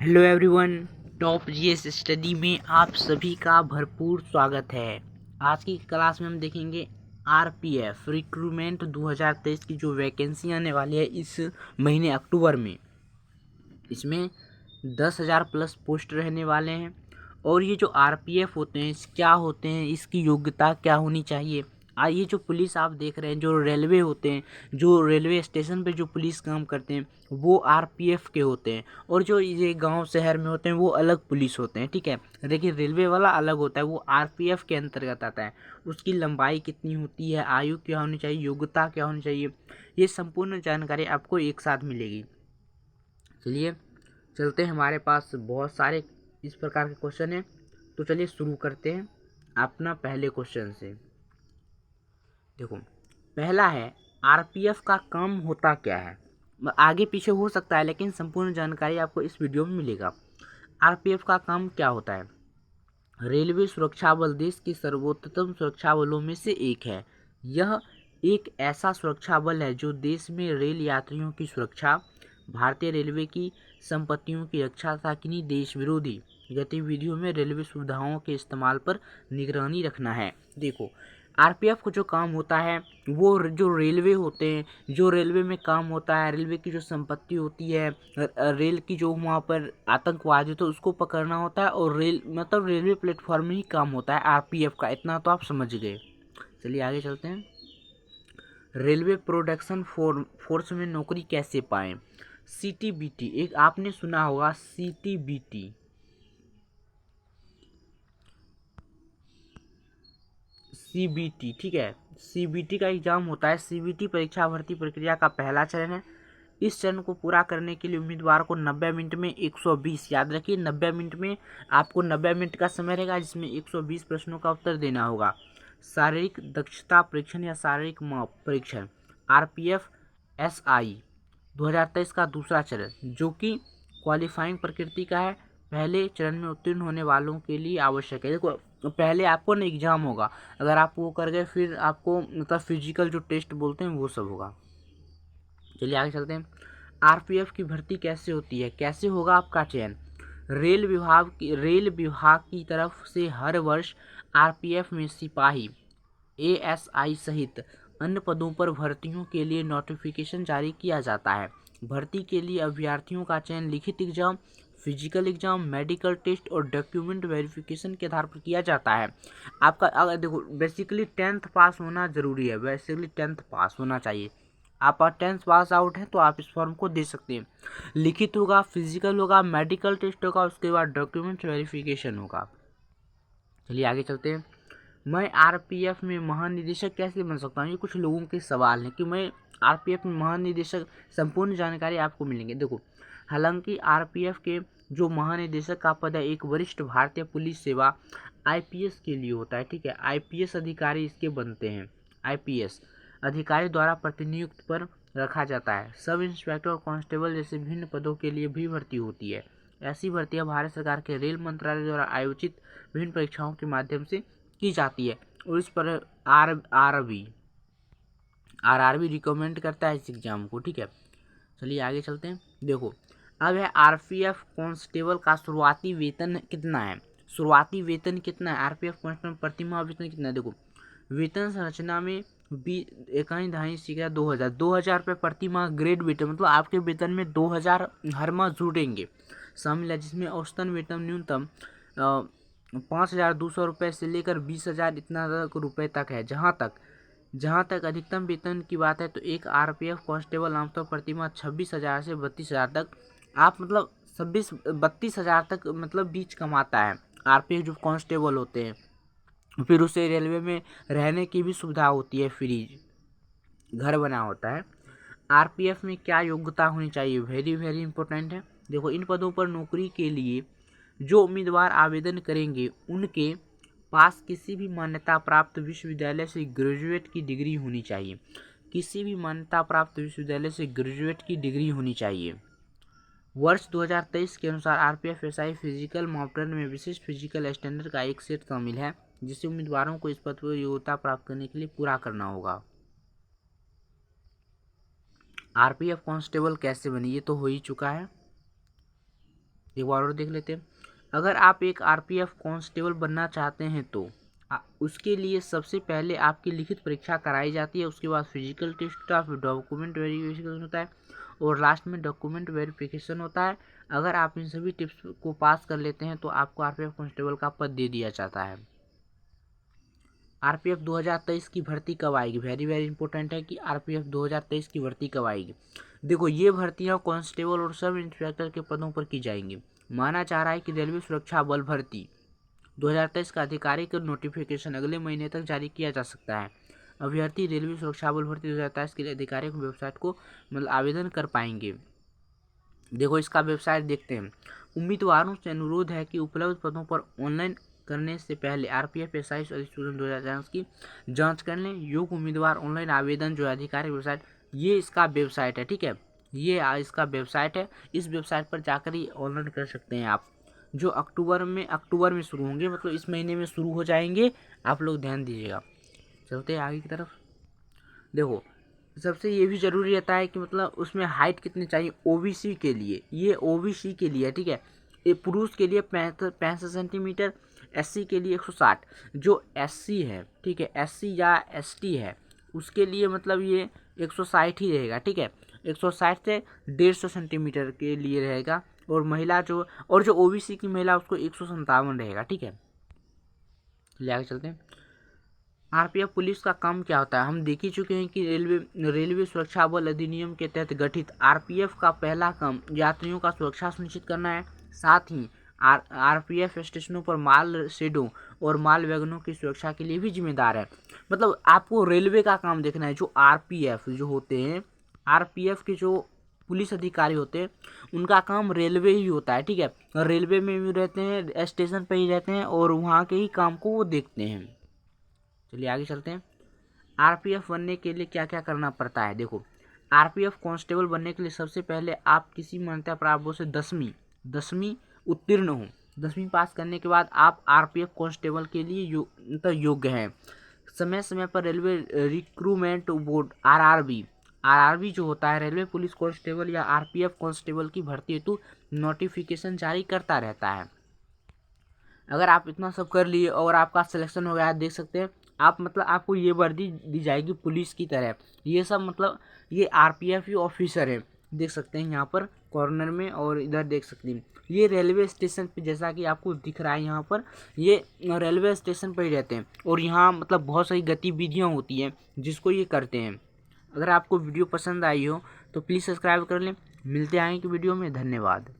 Hello everyone, top GS study में आप सभी का भरपूर स्वागत है। आज की क्लास में हम देखेंगे आरपीएफ रिक्रूटमेंट 2023 की जो वैकेंसी आने वाली है इस महीने अक्टूबर में। इसमें 10,000 प्लस पोस्ट रहने वाले हैं। और ये जो आरपीएफ होते हैं क्या होते हैं, इसकी योग्यता क्या होनी चाहिए। ये जो पुलिस आप देख रहे हैं, जो रेलवे होते हैं, जो रेलवे स्टेशन पे जो पुलिस काम करते हैं वो आरपीएफ के होते हैं। और जो ये गांव शहर में होते हैं वो अलग पुलिस होते हैं, ठीक है। देखिए, रेलवे वाला अलग होता है, वो आरपीएफ के अंतर्गत आता है। उसकी लंबाई कितनी होती है, आयु क्या होनी चाहिए, योग्यता क्या होनी चाहिए, ये संपूर्ण जानकारी आपको एक साथ मिलेगी। चलिए चलते हैं, हमारे पास बहुत सारे इस प्रकार के क्वेश्चन हैं। तो चलिए शुरू करते हैं अपना पहले क्वेश्चन से। देखो, पहला है आरपीएफ का काम होता क्या है। आगे पीछे हो सकता है लेकिन संपूर्ण जानकारी आपको इस वीडियो में मिलेगा। आरपीएफ का काम क्या होता है। रेलवे सुरक्षा बल देश के सर्वोत्तम सुरक्षा बलों में से एक है। यह एक ऐसा सुरक्षा बल है जो देश में रेल यात्रियों की सुरक्षा, भारतीय रेलवे की संपत्तियों की रक्षा तथा किन्हीं देश विरोधी गतिविधियों में रेलवे सुविधाओं के इस्तेमाल पर निगरानी रखना है। देखो, आरपीएफ को जो काम होता है वो जो रेलवे होते हैं, जो रेलवे में काम होता है, रेलवे की जो संपत्ति होती है, रेल की जो वहाँ पर आतंकवादी होते हैं उसको पकड़ना होता है। और रेल मतलब रेलवे प्लेटफॉर्म में ही काम होता है आरपीएफ का। इतना तो आप समझ गए। चलिए आगे चलते हैं। रेलवे प्रोडक्शन फोर्स में नौकरी कैसे पाएं। सीटीबीटी, एक आपने सुना होगा सीटीबीटी, सीबीटी, ठीक है। सीबीटी का एग्जाम होता है। सीबीटी परीक्षा भर्ती प्रक्रिया का पहला चरण है। इस चरण को पूरा करने के लिए उम्मीदवार को 90 मिनट में 120, याद रखिए 90 मिनट में आपको 90 मिनट का समय रहेगा जिसमें 120 प्रश्नों का उत्तर देना होगा। शारीरिक दक्षता परीक्षण या शारीरिक माप परीक्षण आरपीएफ एसआई 2023 का दूसरा चरण जो कि क्वालिफाइंग प्रकृति का है, पहले चरण में उत्तीर्ण होने वालों के लिए आवश्यक है। देखो, पहले आपको ना एग्जाम होगा, अगर आप वो कर गए फिर आपको मतलब फिजिकल जो टेस्ट बोलते हैं वो सब होगा। चलिए आगे चलते हैं। आरपीएफ की भर्ती कैसे होती है, कैसे होगा आपका चयन। रेल विभाग की तरफ से हर वर्ष आरपीएफ में सिपाही, एएसआई सहित अन्य पदों पर भर्तियों के लिए नोटिफिकेशन जारी किया जाता है। भर्ती के लिए अभ्यर्थियों का चयन लिखित exam, physical exam, medical test और डॉक्यूमेंट वेरिफिकेशन के आधार पर किया जाता है। आपका अगर देखो, बेसिकली 10th पास होना जरूरी है, बेसिकली 10th पास होना चाहिए। आप 10th पास आउट हैं तो आप इस फॉर्म को दे सकते हैं। लिखित होगा, फिजिकल होगा, मेडिकल टेस्ट होगा, उसके बाद डॉक्यूमेंट वेरिफिकेशन होगा। चलिए आगे चलते हैं। मैं आरपीएफ में महानिदेशक कैसे बन सकता हूँ, ये कुछ लोगों के सवाल हैं कि मैं आरपीएफ में महानिदेशक, संपूर्ण जानकारी आपको मिलेंगे। देखो, हालांकि आरपीएफ के जो महानिदेशक का पद है एक वरिष्ठ भारतीय पुलिस सेवा आईपीएस के लिए होता है, ठीक है। आईपीएस अधिकारी इसके बनते हैं। आईपीएस अधिकारी द्वारा प्रतिनियुक्त पर रखा जाता है। सब इंस्पेक्टर और कांस्टेबल जैसे विभिन्न पदों के लिए भी भर्ती होती है। ऐसी भर्तियां भारत सरकार के रेल मंत्रालय द्वारा आयोजित विभिन्न परीक्षाओं के माध्यम से की जाती है। और इस पर आरआरबी रिकमेंड करता है इस एग्जाम को, ठीक है। चलिए आगे चलते हैं। देखो, अब है आरपीएफ कांस्टेबल का शुरुआती वेतन कितना है। शुरुआती वेतन कितना है आरपीएफ कांस्टेबल, प्रतिमाह वेतन कितना है। देखो, वेतन संरचना में इकाई दहाई सीखा 2000 रुपये प्रति माह ग्रेड वेतन, मतलब आपके वेतन में 2000 हर माह जुड़ेंगे शामिल है, जिसमें औसतन वेतन न्यूनतम 5,200 रुपये से लेकर 20,000 इतना तक रुपये तक है। जहाँ तक अधिकतम वेतन की बात है तो एक आरपीएफ कांस्टेबल आमतौर प्रति माह 26,000 से 32,000 तक, आप मतलब 32,000 तक मतलब बीच कमाता है आरपीएफ जो कांस्टेबल होते हैं। फिर उसे रेलवे में रहने की भी सुविधा होती है, फ्री घर बना होता है। आरपीएफ में क्या योग्यता होनी चाहिए, वेरी वेरी इंपॉर्टेंट है। देखो, इन पदों पर नौकरी के लिए जो उम्मीदवार आवेदन करेंगे उनके पास किसी भी मान्यता प्राप्त विश्वविद्यालय से ग्रेजुएट की डिग्री होनी चाहिए। किसी भी मान्यता प्राप्त विश्वविद्यालय से ग्रेजुएट की डिग्री होनी चाहिए। वर्ष 2023 के अनुसार आरपीएफ एसआई फिजिकल मापदंड में विशिष्ट फिजिकल स्टैंडर्ड का एक सेट शामिल है जिसे उम्मीदवारों को इस पद पर योग्यता प्राप्त करने के लिए पूरा करना होगा। आरपीएफ कांस्टेबल कैसे बने, ये तो हो ही चुका है। एक बार और देख लेते हैं। अगर आप एक आरपीएफ कांस्टेबल बनना चाहते हैं तो उसके लिए सबसे पहले आपकी लिखित परीक्षा कराई जाती है, उसके बाद फिजिकल टेस्ट होता है, फिर डॉक्यूमेंट वेरिफिकेशन होता है और लास्ट में डॉक्यूमेंट वेरिफिकेशन होता है। अगर आप इन सभी टिप्स को पास कर लेते हैं तो आपको आरपीएफ कांस्टेबल का पद दे दिया जाता है। आरपीएफ 2023 की भर्ती कब आएगी? वेरी वेरी इंपॉर्टेंट है कि आरपीएफ 2023 की भर्ती कब आएगी। देखो, ये भर्तियां कांस्टेबल और सब इंस्पेक्टर के पदों पर की जाएंगी। माना जा रहा है कि रेलवे सुरक्षा बल भर्ती 2023 का आधिकारिक नोटिफिकेशन अगले महीने तक जारी किया जा सकता है। अभ्यर्थी रेलवे सुरक्षा बल भर्ती 2023 के लिए आधिकारिक वेबसाइट को आवेदन कर पाएंगे। देखो, इसका वेबसाइट देखते हैं। उम्मीदवारों से अनुरोध है कि उपलब्ध पदों पर ऑनलाइन करने से पहले आरपीएफ एसआई अधिसूचना 2023 की जांच कर लें। योग्य उम्मीदवार ऑनलाइन आवेदन जो है आधिकारिक वेबसाइट, ये इसका वेबसाइट है, ठीक है, ये इसका वेबसाइट है। इस वेबसाइट पर जाकर ही ऑनलाइन कर सकते हैं आप, जो अक्टूबर में शुरू होंगे, मतलब इस महीने में शुरू हो जाएंगे। आप लोग ध्यान दीजिएगा। चलते हैं आगे की तरफ। देखो, सबसे ये भी जरूरी रहता है कि उसमें हाइट कितनी चाहिए ओबीसी के लिए, ये ओबीसी के लिए, ठीक है। ये पुरुष के लिए 65 सेंटीमीटर, एससी के लिए 160। जो एससी है, ठीक है, एससी या एसटी है, उसके लिए ये 160 ही रहेगा, ठीक है। 160 से 150 सेंटीमीटर के लिए रहेगा। और महिला जो ओबीसी की महिला उसको 157 रहेगा, ठीक है। चलिए आगे चलते हैं। आरपीएफ पुलिस का काम क्या होता है? हम देख ही चुके हैं कि रेलवे सुरक्षा बल अधिनियम के तहत गठित आरपीएफ का पहला काम यात्रियों का सुरक्षा सुनिश्चित करना है। साथ ही आरपीएफ स्टेशनों पर माल शेडों और माल वैगनों की सुरक्षा के लिए भी जिम्मेदार है। आपको रेलवे का काम देखना है। जो आरपीएफ जो होते हैं, आरपीएफ के जो पुलिस अधिकारी होते हैं, उनका काम रेलवे ही होता है, ठीक है। रेलवे में भी रहते हैं, स्टेशन पर ही रहते हैं और वहाँ के ही काम को वो देखते हैं। चलिए आगे चलते हैं। आरपीएफ बनने के लिए क्या क्या करना पड़ता है? देखो, आरपीएफ कांस्टेबल बनने के लिए सबसे पहले आप किसी मान्यता प्राप्त बोर्ड से 10वीं उत्तीर्ण हो। 10वीं पास करने के बाद आप आरपीएफ कांस्टेबल के लिए योग्य हैं। समय समय पर रेलवे रिक्रूटमेंट बोर्ड आरआरबी जो होता है, रेलवे पुलिस कांस्टेबल या आरपीएफ कांस्टेबल की भर्ती हेतु नोटिफिकेशन जारी करता रहता है। अगर आप इतना सब कर लिए और आपका सिलेक्शन हो गया, देख सकते हैं आप, आपको ये वर्दी दी जाएगी पुलिस की तरह। ये सब ये आरपीएफ ही ऑफिसर है, देख सकते हैं यहाँ पर कॉर्नर में, और इधर देख सकते हैं ये रेलवे स्टेशन पे, जैसा कि आपको दिख रहा है यहाँ पर, ये रेलवे स्टेशन पर ही रहते हैं और यहाँ बहुत सारी गतिविधियाँ होती हैं जिसको ये करते हैं। अगर आपको वीडियो पसंद आई हो तो प्लीज़ सब्सक्राइब कर लें। मिलते हैं आगे की वीडियो में। धन्यवाद।